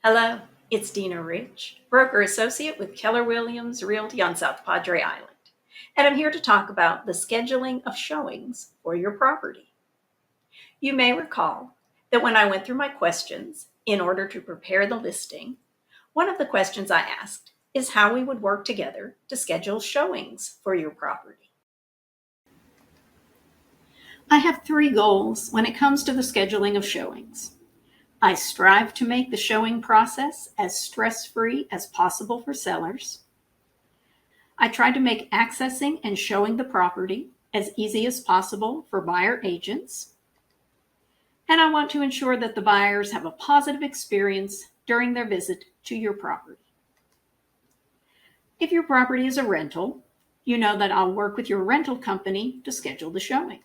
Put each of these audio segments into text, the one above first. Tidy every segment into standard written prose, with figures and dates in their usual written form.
Hello, it's Dina Rich, broker associate with Keller Williams Realty on South Padre Island, and I'm here to talk about the scheduling of showings for your property. You may recall that when I went through my questions in order to prepare the listing, one of the questions I asked is how we would work together to schedule showings for your property. I have three goals when it comes to the scheduling of showings. I strive to make the showing process as stress-free as possible for sellers. I try to make accessing and showing the property as easy as possible for buyer agents. And I want to ensure that the buyers have a positive experience during their visit to your property. If your property is a rental, you know that I'll work with your rental company to schedule the showing.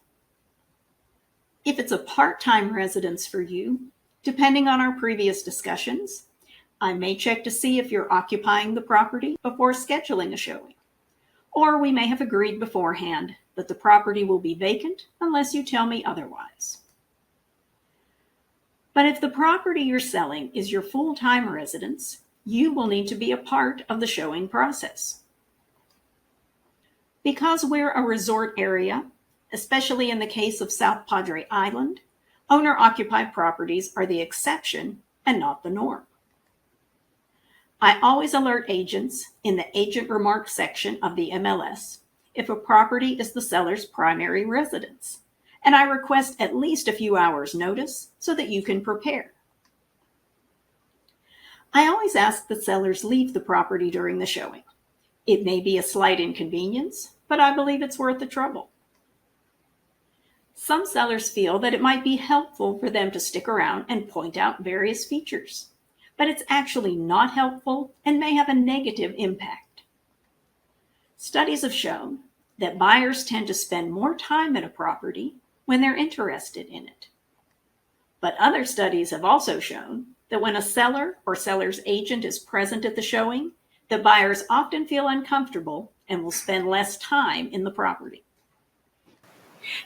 If it's a part-time residence for you, depending on our previous discussions, I may check to see if you're occupying the property before scheduling a showing. Or we may have agreed beforehand that the property will be vacant unless you tell me otherwise. But if the property you're selling is your full-time residence, you will need to be a part of the showing process. Because we're a resort area, especially in the case of South Padre Island, owner-occupied properties are the exception and not the norm. I always alert agents in the agent remarks section of the MLS if a property is the seller's primary residence, and I request at least a few hours notice so that you can prepare. I always ask that sellers leave the property during the showing. It may be a slight inconvenience, but I believe it's worth the trouble. Some sellers feel that it might be helpful for them to stick around and point out various features, but it's actually not helpful and may have a negative impact. Studies have shown that buyers tend to spend more time at a property when they're interested in it. But other studies have also shown that when a seller or seller's agent is present at the showing, the buyers often feel uncomfortable and will spend less time in the property.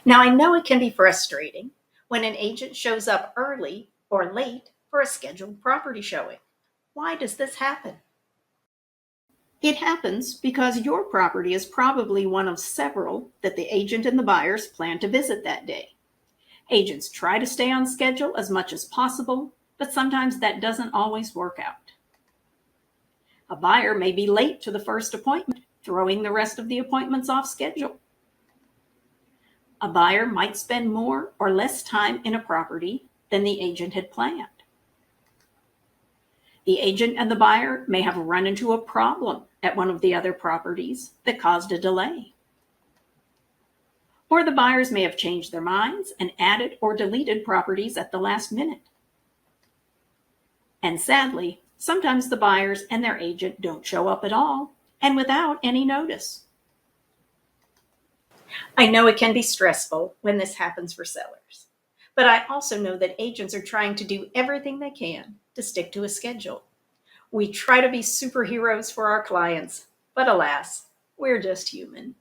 Now, I know it can be frustrating when an agent shows up early or late for a scheduled property showing. Why does this happen? It happens because your property is probably one of several that the agent and the buyers plan to visit that day. Agents try to stay on schedule as much as possible, but sometimes that doesn't always work out. A buyer may be late to the first appointment, throwing the rest of the appointments off schedule. A buyer might spend more or less time in a property than the agent had planned. The agent and the buyer may have run into a problem at one of the other properties that caused a delay. Or the buyers may have changed their minds and added or deleted properties at the last minute. And sadly, sometimes the buyers and their agent don't show up at all and without any notice. I know it can be stressful when this happens for sellers, but I also know that agents are trying to do everything they can to stick to a schedule. We try to be superheroes for our clients, but alas, we're just human.